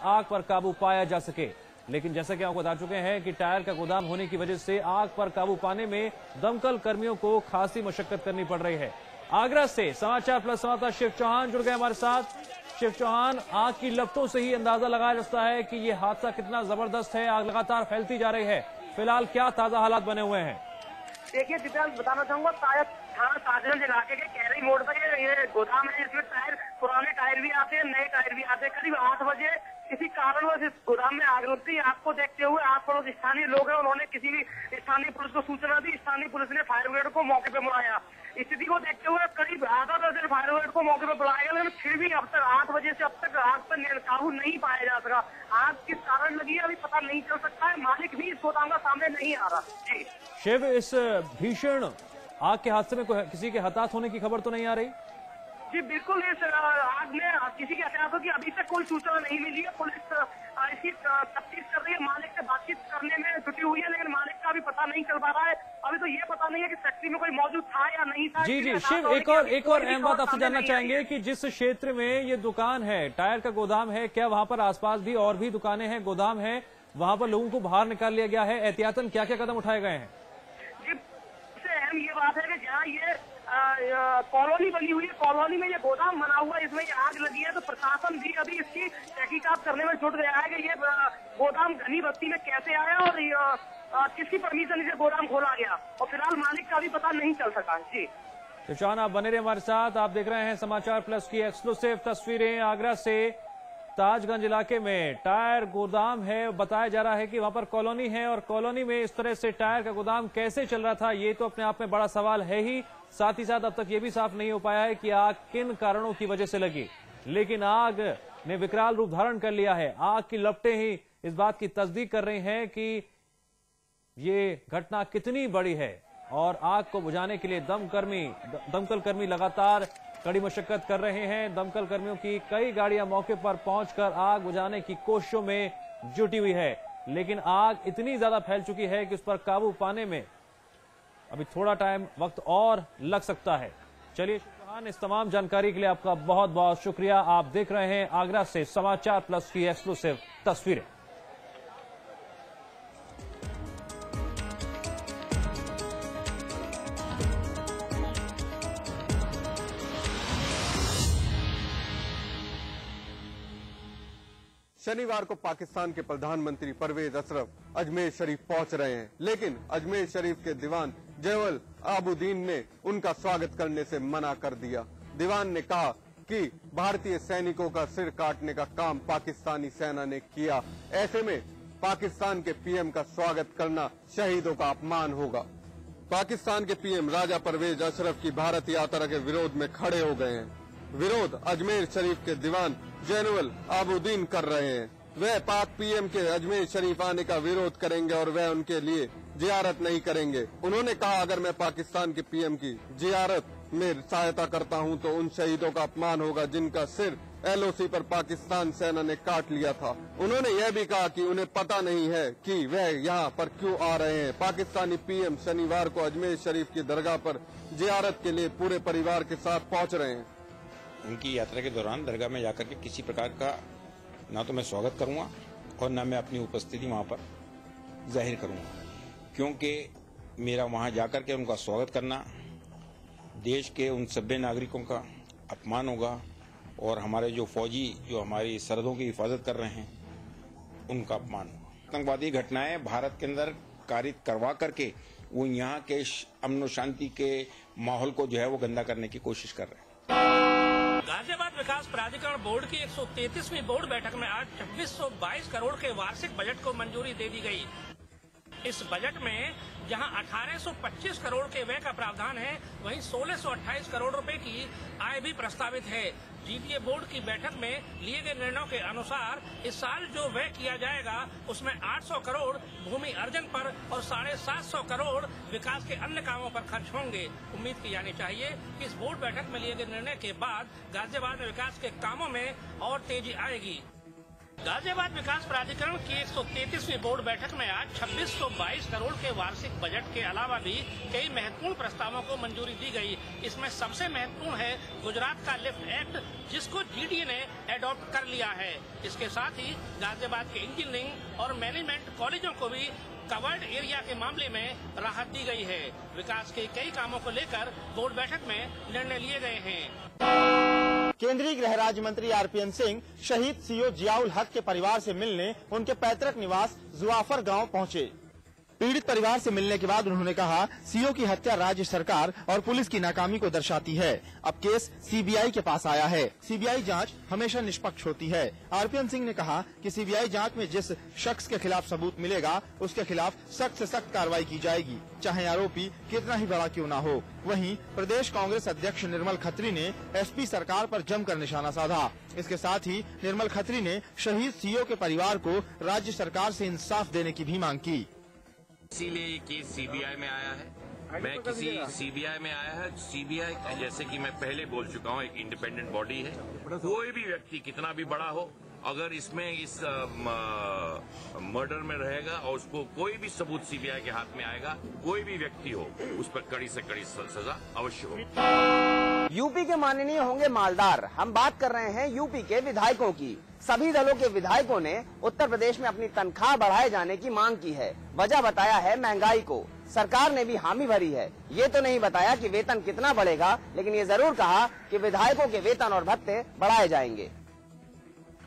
आग पर काबू पाया जा सके। लेकिन जैसा कि आपको बता चुके हैं कि टायर का गोदाम होने की वजह से आग पर काबू पाने में दमकल कर्मियों को खासी मशक्कत करनी पड़ रही है। आगरा से समाचार प्लस संवाददाता शिव चौहान जुड़ गए हमारे साथ। शिव चौहान, आग की लपटों से ही अंदाजा लगाया जा सकता है कि ये हादसा कितना जबरदस्त है। आग लगातार फैलती जा रही है। फिलहाल क्या ताजा हालात बने हुए हैं? देखिए दिव्यांग, बताना चाहूंगा शायद थाना ताजगंज इलाके के कैरी मोड़ पर ये गोदाम है, इसमें टायर, पुराने टायर भी आते हैं, नए टायर भी आते हैं। करीब 8 बजे किसी कारणवश इस गोदाम में आग लगती है। आग को देखते हुए आस पड़ोस स्थानीय लोग हैं, उन्होंने किसी भी स्थानीय पुलिस को सूचना दी। स्थानीय पुलिस ने फायर ब्रिगेड को मौके पर बुलाया। स्थिति को देखते हुए करीब आधा दर्जन फायर ब्रिगेड को मौके पर बुलाया गया, लेकिन फिर भी अब तक 8 बजे से अब तक आग पर काबू नहीं पाया जा सका। आग किस कारण लगी है अभी पता नहीं चल सकता है। मालिक भी इस गोदाम का सामने नहीं आ रहा। जी शिव, इस भीषण आग के हादसे में किसी के हताहत होने की खबर तो नहीं आ रही? जी बिल्कुल, इस आग में किसी के हताहत की अभी तक कोई सूचना नहीं मिली है। पुलिस इसकी तफ्तीश कर रही है, मालिक से बातचीत करने में जुटी हुई है, लेकिन मालिक का अभी पता नहीं चल पा रहा है। अभी तो ये पता नहीं है कि फैक्ट्री में कोई मौजूद था या नहीं था। जी जी शिव, एक और अहम बात आपसे जानना चाहेंगे कि जिस क्षेत्र में ये दुकान है, टायर का गोदाम है, क्या वहां पर आसपास भी और भी दुकानें हैं, गोदाम है, वहां पर लोगों को बाहर निकाल लिया गया है? एहतियातन क्या क्या कदम उठाए गए हैं? जी सबसे अहम ये बात है कि जहाँ ये कॉलोनी बनी हुई है, कॉलोनी में ये गोदाम बना हुआ है, इसमें ये आग लगी है, तो प्रशासन भी अभी इसकी तहकीकात करने में जुट गया है कि ये गोदाम घनी बस्ती में कैसे आया और किसकी परमिशन से गोदाम खोला गया। और फिलहाल मालिक का भी पता नहीं चल सका। जी तो चौहान, आप बने रहे हमारे साथ। आप देख रहे हैं समाचार प्लस की एक्सक्लूसिव तस्वीरें आगरा से। ताजगंज इलाके में टायर गोदाम है, बताया जा रहा है कि वहां पर कॉलोनी है और कॉलोनी में इस तरह से टायर का गोदाम कैसे चल रहा था, ये तो अपने आप में बड़ा सवाल है ही। साथ ही साथ अब तक ये भी साफ नहीं हो पाया है कि आग किन कारणों की वजह से लगी। लेकिन आग ने विकराल रूप धारण कर लिया है। आग की लपटें ही इस बात की तस्दीक कर रही हैं कि ये घटना कितनी बड़ी है और आग को बुझाने के लिए दमकल कर्मी लगातार कड़ी मशक्कत कर रहे हैं। दमकल कर्मियों की कई गाड़ियां मौके पर पहुंचकर आग बुझाने की कोशिशों में जुटी हुई है, लेकिन आग इतनी ज्यादा फैल चुकी है कि उस पर काबू पाने में अभी थोड़ा टाइम वक्त और लग सकता है। चलिए चौहान, इस तमाम जानकारी के लिए आपका बहुत बहुत शुक्रिया। आप देख रहे हैं आगरा से समाचार प्लस की एक्सक्लूसिव तस्वीरें। शनिवार को पाकिस्तान के प्रधानमंत्री परवेज अशरफ अजमेर शरीफ पहुंच रहे हैं, लेकिन अजमेर शरीफ के दीवान जैनुल आबदीन ने उनका स्वागत करने से मना कर दिया। दीवान ने कहा कि भारतीय सैनिकों का सिर काटने का काम पाकिस्तानी सेना ने किया, ऐसे में पाकिस्तान के पीएम का स्वागत करना शहीदों का अपमान होगा। पाकिस्तान के पीएम राजा परवेज अशरफ की भारत यात्रा के विरोध में खड़े हो गए हैं। विरोध अजमेर शरीफ के दीवान जैनुल आबदीन कर रहे हैं। वह पाक पीएम के अजमेर शरीफ आने का विरोध करेंगे और वह उनके लिए जियारत नहीं करेंगे। उन्होंने कहा, अगर मैं पाकिस्तान के पीएम की जियारत में सहायता करता हूं तो उन शहीदों का अपमान होगा जिनका सिर एलओसी पर पाकिस्तान सेना ने काट लिया था। उन्होंने यह भी कहा कि उन्हें पता नहीं है कि वह यहाँ पर क्यों आ रहे हैं। पाकिस्तानी पीएम शनिवार को अजमेर शरीफ की दरगाह पर जियारत के लिए पूरे परिवार के साथ पहुँच रहे हैं। उनकी यात्रा के दौरान दरगाह में जाकर के किसी प्रकार का ना तो मैं स्वागत करूंगा और ना मैं अपनी उपस्थिति वहां पर जाहिर करूंगा, क्योंकि मेरा वहां जाकर के उनका स्वागत करना देश के उन सभ्य नागरिकों का अपमान होगा और हमारे जो फौजी जो हमारी सरहदों की हिफाजत कर रहे हैं उनका अपमान होगा। आतंकवादी घटनाएं भारत के अंदर कारित करवा करके वो यहाँ के अमन शांति के माहौल को जो है वो गंदा करने की कोशिश कर रहे हैं। गाजियाबाद विकास प्राधिकरण बोर्ड की 133वीं बोर्ड बैठक में आज 2622 करोड़ के वार्षिक बजट को मंजूरी दे दी गई। इस बजट में जहां 1825 करोड़ के व्यय का प्रावधान है, वहीं 1628 करोड़ रुपए की आय भी प्रस्तावित है। जीटीए बोर्ड की बैठक में लिए गए निर्णयों के अनुसार इस साल जो व्यय किया जाएगा उसमें 800 करोड़ भूमि अर्जन पर और 750 करोड़ विकास के अन्य कामों पर खर्च होंगे। उम्मीद की जानी चाहिए कि इस बोर्ड बैठक में लिए गए निर्णय के बाद गाजियाबाद में विकास के कामों में और तेजी आएगी। गाजियाबाद विकास प्राधिकरण की 133वीं बोर्ड बैठक में आज 2622 करोड़ के वार्षिक बजट के अलावा भी कई महत्वपूर्ण प्रस्तावों को मंजूरी दी गई। इसमें सबसे महत्वपूर्ण है गुजरात का लिफ्ट एक्ट, जिसको जीडीए ने एडॉप्ट कर लिया है। इसके साथ ही गाजियाबाद के इंजीनियरिंग और मैनेजमेंट कॉलेजों को भी कवर्ड एरिया के मामले में राहत दी गई है। विकास के कई कामों को लेकर बोर्ड बैठक में निर्णय लिए गए हैं। केंद्रीय गृह राज्य मंत्री आरपीएन सिंह शहीद सीओ जियाउल हक के परिवार से मिलने उनके पैतृक निवास जुआफर गांव पहुंचे। पीड़ित परिवार से मिलने के बाद उन्होंने कहा, सीओ की हत्या राज्य सरकार और पुलिस की नाकामी को दर्शाती है। अब केस सीबीआई के पास आया है। सीबीआई जांच हमेशा निष्पक्ष होती है। आरपीएन सिंह ने कहा कि सीबीआई जांच में जिस शख्स के खिलाफ सबूत मिलेगा उसके खिलाफ सख्त से सख्त कार्रवाई की जाएगी, चाहे आरोपी कितना ही बड़ा क्यों न हो। वहीं प्रदेश कांग्रेस अध्यक्ष निर्मल खत्री ने एसपी सरकार पर जमकर निशाना साधा। इसके साथ ही निर्मल खत्री ने शहीद सीओ के परिवार को राज्य सरकार से इंसाफ देने की भी मांग की। इसीलिए ये केस सीबीआई में आया है। मैं किसी सीबीआई में आया है। सीबीआई जैसे कि मैं पहले बोल चुका हूँ, एक इंडिपेंडेंट बॉडी है। कोई भी व्यक्ति कितना भी बड़ा हो, अगर इसमें इस मर्डर में रहेगा और उसको कोई भी सबूत सीबीआई के हाथ में आएगा, कोई भी व्यक्ति हो, उस पर कड़ी से कड़ी सजा अवश्य हो। यूपी के माननीय होंगे मालदार। हम बात कर रहे हैं यूपी के विधायकों की। सभी दलों के विधायकों ने उत्तर प्रदेश में अपनी तनख्वाह बढ़ाए जाने की मांग की है। वजह बताया है महंगाई को। सरकार ने भी हामी भरी है। ये तो नहीं बताया कि वेतन कितना बढ़ेगा, लेकिन ये जरूर कहा कि विधायकों के वेतन और भत्ते बढ़ाए जाएंगे।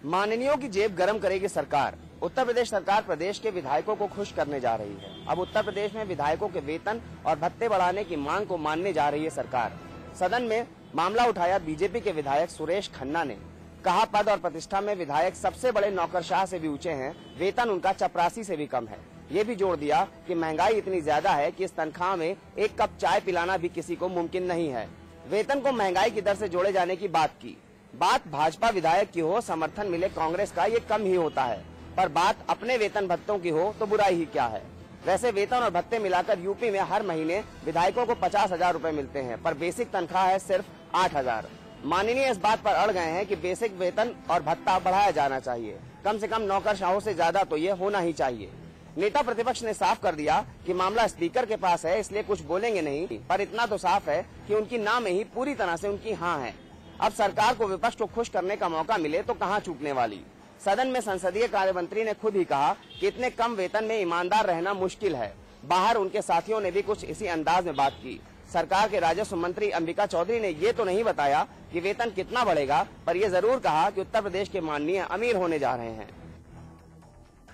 माननीयों की जेब गरम करेगी सरकार। उत्तर प्रदेश सरकार प्रदेश के विधायकों को खुश करने जा रही है। अब उत्तर प्रदेश में विधायकों के वेतन और भत्ते बढ़ाने की मांग को मानने जा रही है सरकार। सदन में मामला उठाया बीजेपी के विधायक सुरेश खन्ना ने। कहा, पद और प्रतिष्ठा में विधायक सबसे बड़े नौकरशाह से भी ऊंचे हैं, वेतन उनका चपरासी से भी कम है। ये भी जोड़ दिया कि महंगाई इतनी ज्यादा है कि इस तनख्वाह में एक कप चाय पिलाना भी किसी को मुमकिन नहीं है। वेतन को महंगाई की दर से जोड़े जाने की बात की। बात भाजपा विधायक की हो, समर्थन मिले कांग्रेस का, ये कम ही होता है, पर बात अपने वेतन भत्तों की हो तो बुराई ही क्या है। वैसे वेतन और भत्ते मिलाकर यूपी में हर महीने विधायकों को 50,000 रूपए मिलते हैं, पर बेसिक तनख्वाह है सिर्फ 8,000। माननीय इस बात पर अड़ गए हैं कि बेसिक वेतन और भत्ता बढ़ाया जाना चाहिए। कम से कम नौकरशाहों से ज्यादा तो ये होना ही चाहिए। नेता प्रतिपक्ष ने साफ कर दिया कि मामला स्पीकर के पास है, इसलिए कुछ बोलेंगे नहीं, पर इतना तो साफ है कि उनकी ना में ही पूरी तरह से उनकी हाँ है। अब सरकार को विपक्ष को खुश करने का मौका मिले तो कहाँ चूकने वाली। सदन में संसदीय कार्य मंत्री ने खुद ही कहा कि इतने कम वेतन में ईमानदार रहना मुश्किल है। बाहर उनके साथियों ने भी कुछ इसी अंदाज में बात की। सरकार के राजस्व मंत्री अंबिका चौधरी ने ये तो नहीं बताया कि वेतन कितना बढ़ेगा, पर यह जरूर कहा कि उत्तर प्रदेश के माननीय अमीर होने जा रहे हैं।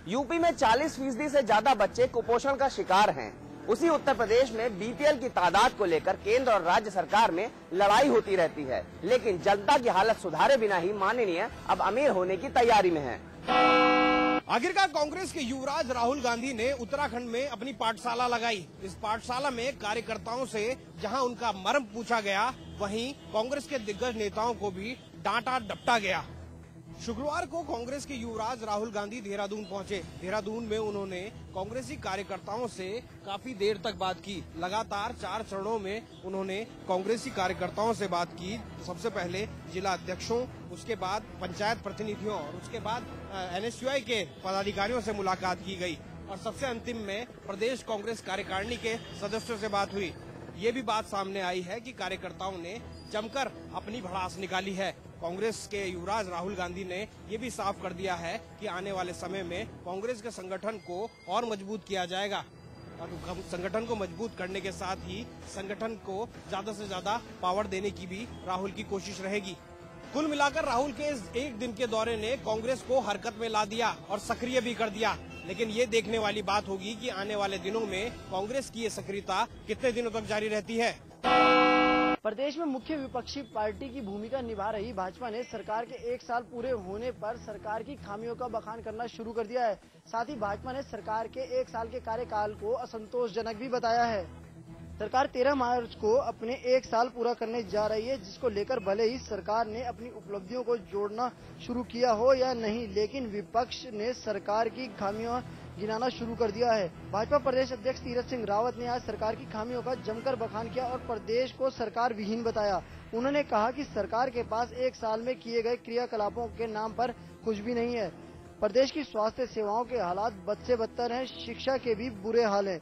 यूपी में 40% से ज्यादा बच्चे कुपोषण का शिकार हैं। उसी उत्तर प्रदेश में बीपीएल की तादाद को लेकर केंद्र और राज्य सरकार में लड़ाई होती रहती है, लेकिन जनता की हालत सुधारे बिना ही माननीय अब अमीर होने की तैयारी में है। आखिरकार कांग्रेस के युवराज राहुल गांधी ने उत्तराखंड में अपनी पाठशाला लगाई। इस पाठशाला में कार्यकर्ताओं से जहां उनका मर्म पूछा गया, वहीं कांग्रेस के दिग्गज नेताओं को भी डांटा डपटा गया। शुक्रवार को कांग्रेस के युवराज राहुल गांधी देहरादून पहुंचे। देहरादून में उन्होंने कांग्रेसी कार्यकर्ताओं से काफी देर तक बात की। लगातार 4 चरणों में उन्होंने कांग्रेसी कार्यकर्ताओं से बात की। सबसे पहले जिला अध्यक्षों, उसके बाद पंचायत प्रतिनिधियों और उसके बाद एनएसयूआई के पदाधिकारियों से मुलाकात की गई और सबसे अंतिम में प्रदेश कांग्रेस कार्यकारिणी के सदस्यों से बात हुई। ये भी बात सामने आई है कि कार्यकर्ताओं ने जमकर अपनी भड़ास निकाली है। कांग्रेस के युवराज राहुल गांधी ने ये भी साफ कर दिया है कि आने वाले समय में कांग्रेस के संगठन को और मजबूत किया जाएगा और संगठन को मजबूत करने के साथ ही संगठन को ज्यादा से ज्यादा पावर देने की भी राहुल की कोशिश रहेगी। कुल मिलाकर राहुल के इस एक दिन के दौरे ने कांग्रेस को हरकत में ला दिया और सक्रिय भी कर दिया, लेकिन ये देखने वाली बात होगी कि आने वाले दिनों में कांग्रेस की ये सक्रियता कितने दिनों तक जारी रहती है। प्रदेश में मुख्य विपक्षी पार्टी की भूमिका निभा रही भाजपा ने सरकार के 1 साल पूरे होने पर सरकार की खामियों का बखान करना शुरू कर दिया है। साथ ही भाजपा ने सरकार के 1 साल के कार्यकाल को असंतोषजनक भी बताया है। सरकार 13 मार्च को अपने 1 साल पूरा करने जा रही है, जिसको लेकर भले ही सरकार ने अपनी उपलब्धियों को जोड़ना शुरू किया हो या नहीं, लेकिन विपक्ष ने सरकार की खामियां गिनाना शुरू कर दिया है। भाजपा प्रदेश अध्यक्ष तीरथ सिंह रावत ने आज सरकार की खामियों का जमकर बखान किया और प्रदेश को सरकार विहीन बताया। उन्होंने कहा कि सरकार के पास 1 साल में किए गए क्रियाकलापों के नाम पर कुछ भी नहीं है। प्रदेश की स्वास्थ्य सेवाओं के हालात बद से बदतर हैं, शिक्षा के भी बुरे हाल हैं।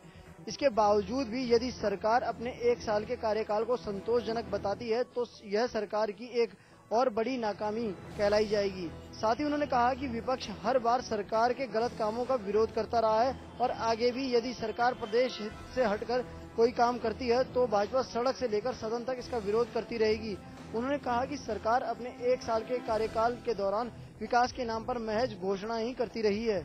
इसके बावजूद भी यदि सरकार अपने 1 साल के कार्यकाल को संतोषजनक बताती है तो यह सरकार की एक और बड़ी नाकामी कहलाई जाएगी। साथ ही उन्होंने कहा कि विपक्ष हर बार सरकार के गलत कामों का विरोध करता रहा है और आगे भी यदि सरकार प्रदेश हित से हटकर कोई काम करती है तो भाजपा सड़क से लेकर सदन तक इसका विरोध करती रहेगी। उन्होंने कहा कि सरकार अपने 1 साल के कार्यकाल के दौरान विकास के नाम पर महज घोषणा ही करती रही है।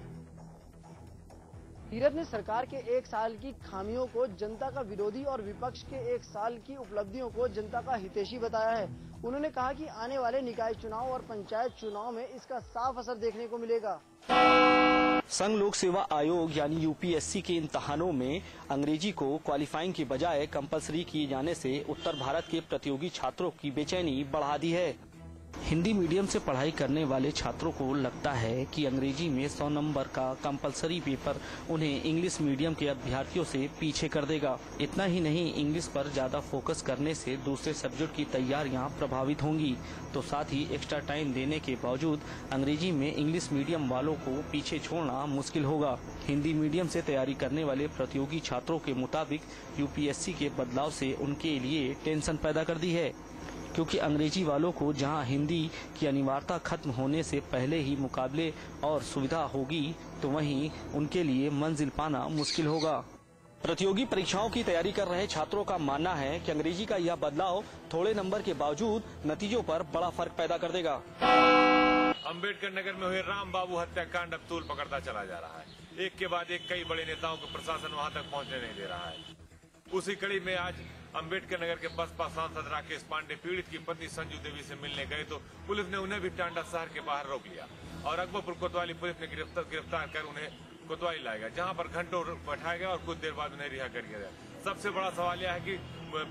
तीरथ ने सरकार के 1 साल की खामियों को जनता का विरोधी और विपक्ष के 1 साल की उपलब्धियों को जनता का हितैषी बताया है। उन्होंने कहा कि आने वाले निकाय चुनाव और पंचायत चुनाव में इसका साफ असर देखने को मिलेगा। संघ लोक सेवा आयोग यानी यूपीएससी के इम्तहानों में अंग्रेजी को क्वालिफाइंग के बजाय कंपलसरी किए जाने से उत्तर भारत के प्रतियोगी छात्रों की बेचैनी बढ़ा दी है। हिंदी मीडियम से पढ़ाई करने वाले छात्रों को लगता है कि अंग्रेजी में 100 नंबर का कंपलसरी पेपर उन्हें इंग्लिश मीडियम के अभ्यर्थियों से पीछे कर देगा। इतना ही नहीं, इंग्लिश पर ज्यादा फोकस करने से दूसरे सब्जेक्ट की तैयारियां प्रभावित होंगी। तो साथ ही एक्स्ट्रा टाइम देने के बावजूद अंग्रेजी में इंग्लिश मीडियम वालों को पीछे छोड़ना मुश्किल होगा। हिंदी मीडियम से तैयारी करने वाले प्रतियोगी छात्रों के मुताबिक यूपीएससी के बदलाव से उनके लिए टेंशन पैदा कर दी है, क्योंकि अंग्रेजी वालों को जहां हिंदी की अनिवार्यता खत्म होने से पहले ही मुकाबले और सुविधा होगी, तो वहीं उनके लिए मंजिल पाना मुश्किल होगा। प्रतियोगी परीक्षाओं की तैयारी कर रहे छात्रों का मानना है कि अंग्रेजी का यह बदलाव थोड़े नंबर के बावजूद नतीजों पर बड़ा फर्क पैदा कर देगा। अम्बेडकर नगर में हुए राम बाबू हत्याकांड अब तूल पकड़ता चला जा रहा है। एक के बाद एक कई बड़े नेताओं को प्रशासन वहां तक पहुंचने नहीं दे रहा है। उसी कड़ी में आज अम्बेडकर नगर के बसपा सांसद राकेश पांडे पीड़ित की पत्नी संजू देवी से मिलने गए तो पुलिस ने उन्हें भी टांडा शहर के बाहर रोक लिया और अकबरपुर कोतवाली पुलिस ने गिरफ्तार कर उन्हें कोतवाली लाया गया, जहां पर घंटों बैठाया गया और कुछ देर बाद उन्हें रिहा कर दिया गया। सबसे बड़ा सवाल यह है कि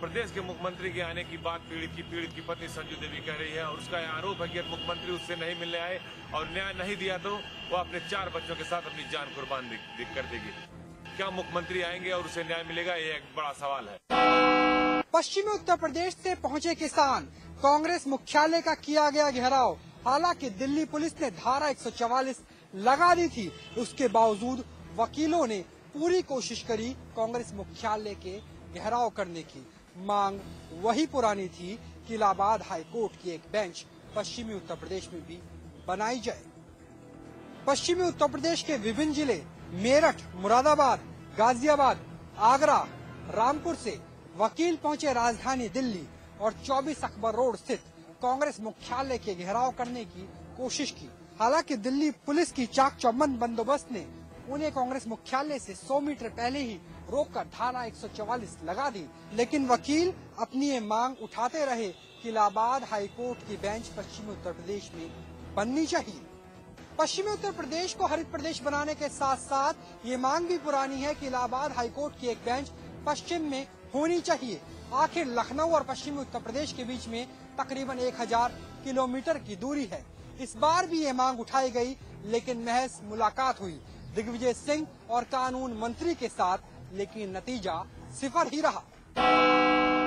प्रदेश के मुख्यमंत्री के आने की बात पीड़ित की पत्नी संजू देवी कह रही है और उसका आरोप है कि मुख्यमंत्री उससे नहीं मिलने आए और न्याय नहीं दिया तो वो अपने 4 बच्चों के साथ अपनी जान कुर्बान कर देगी। क्या मुख्यमंत्री आएंगे और उसे न्याय मिलेगा, ये एक बड़ा सवाल है। पश्चिमी उत्तर प्रदेश से पहुंचे किसान, कांग्रेस मुख्यालय का किया गया घेराव। हालांकि दिल्ली पुलिस ने धारा 144 लगा दी थी, उसके बावजूद वकीलों ने पूरी कोशिश करी कांग्रेस मुख्यालय के घेराव करने की। मांग वही पुरानी थी कि इलाहाबाद हाईकोर्ट की एक बेंच पश्चिमी उत्तर प्रदेश में भी बनाई जाए। पश्चिमी उत्तर प्रदेश के विभिन्न जिले मेरठ, मुरादाबाद, गाजियाबाद, आगरा, रामपुर से वकील पहुंचे राजधानी दिल्ली और 24 अकबर रोड स्थित कांग्रेस मुख्यालय के घेराव करने की कोशिश की। हालांकि दिल्ली पुलिस की चाक चौबंद बंदोबस्त ने उन्हें कांग्रेस मुख्यालय से 100 मीटर पहले ही रोककर धारा 144 लगा दी, लेकिन वकील अपनी ये मांग उठाते रहे कि इलाहाबाद हाईकोर्ट की बेंच पश्चिमी उत्तर प्रदेश में बननी चाहिए। पश्चिमी उत्तर प्रदेश को हरित प्रदेश बनाने के साथ साथ ये मांग भी पुरानी है कि इलाहाबाद हाईकोर्ट की एक बेंच पश्चिम में होनी चाहिए। आखिर लखनऊ और पश्चिमी उत्तर प्रदेश के बीच में तकरीबन 1000 किलोमीटर की दूरी है। इस बार भी ये मांग उठाई गई, लेकिन महज मुलाकात हुई दिग्विजय सिंह और कानून मंत्री के साथ, लेकिन नतीजा सिफर ही रहा।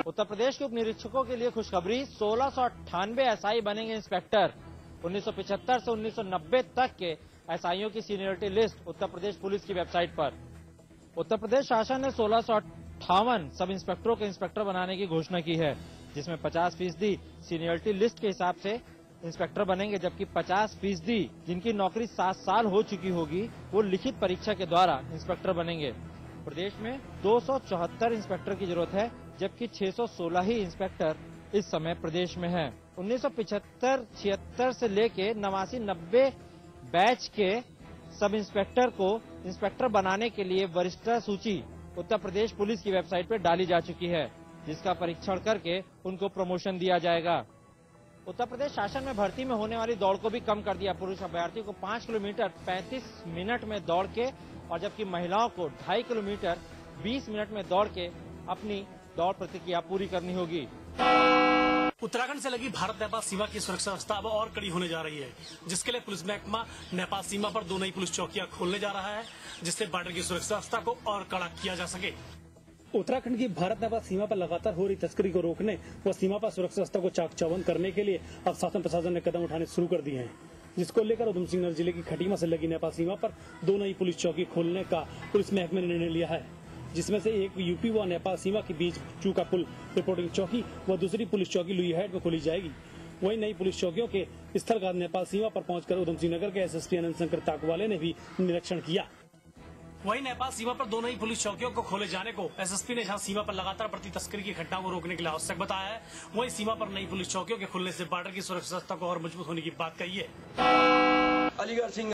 उत्तर प्रदेश के उप निरीक्षकों के लिए खुशखबरी, 1698 एसआई बनेंगे इंस्पेक्टर। 1975 से 1990 तक के एसआईओं की seniority list Uttar Pradesh police की वेबसाइट पर। उत्तर प्रदेश शासन ने 1658 सब इंस्पेक्टरों के इंस्पेक्टर बनाने की घोषणा की है, जिसमें 50% सीनियरिटी लिस्ट के हिसाब से इंस्पेक्टर बनेंगे, जबकि 50% जिनकी नौकरी 7 साल हो चुकी होगी वो लिखित परीक्षा के द्वारा इंस्पेक्टर बनेंगे। प्रदेश में 274 इंस्पेक्टर की जरूरत है, जबकि 616 ही इंस्पेक्टर इस समय प्रदेश में है। 1975-76 से लेके 89-90 बैच के सब इंस्पेक्टर को इंस्पेक्टर बनाने के लिए वरिष्ठता सूची उत्तर प्रदेश पुलिस की वेबसाइट पर डाली जा चुकी है, जिसका परीक्षण करके उनको प्रमोशन दिया जाएगा। उत्तर प्रदेश शासन में भर्ती में होने वाली दौड़ को भी कम कर दिया। पुरुष अभ्यर्थी को 5 किलोमीटर 35 मिनट में दौड़ के और जबकि महिलाओं को 2.5 किलोमीटर 20 मिनट में दौड़ के अपनी दौड़ प्रतिक्रिया पूरी करनी होगी। उत्तराखंड से लगी भारत नेपाल सीमा की सुरक्षा व्यवस्था अब और कड़ी होने जा रही है, जिसके लिए पुलिस महकमा नेपाल सीमा पर 2 नई पुलिस चौकियां खोलने जा रहा है, जिससे बॉर्डर की सुरक्षा व्यवस्था को और कड़ा किया जा सके। उत्तराखंड की भारत नेपाल सीमा पर लगातार हो रही तस्करी को रोकने व सीमा पर सुरक्षा व्यवस्था को चाक चौबंद करने के लिए अब शासन प्रशासन ने कदम उठाने शुरू कर दिए हैं। जिसको लेकर उधम सिंह नगर जिले की खटीमा से लगी नेपाल सीमा पर 2 नई पुलिस चौकी खोलने का पुलिस महकमे ने निर्णय लिया है, जिसमें से एक यूपी व नेपाल सीमा के बीच चूका पुल रिपोर्टिंग चौकी व दूसरी पुलिस चौकी लुईहेड में खोली जाएगी। वहीं नई पुलिस चौकियों के स्थल का नेपाल सीमा पर पहुंचकर उधम सिंह नगर के एसएसपी अनंत शंकर ताकवाले ने भी निरीक्षण किया। वहीं नेपाल सीमा पर 2 नई पुलिस चौकियों को खोले जाने को एसएसपी ने जहां सीमा पर लगातार बढ़ती तस्करी की घटनाओं को रोकने के लिए आवश्यक बताया है, वहीं सीमा पर नई पुलिस चौकियों के खुलने से बॉर्डर की सुरक्षा को और मजबूत होने की बात कही है। अलीगढ़ सिंह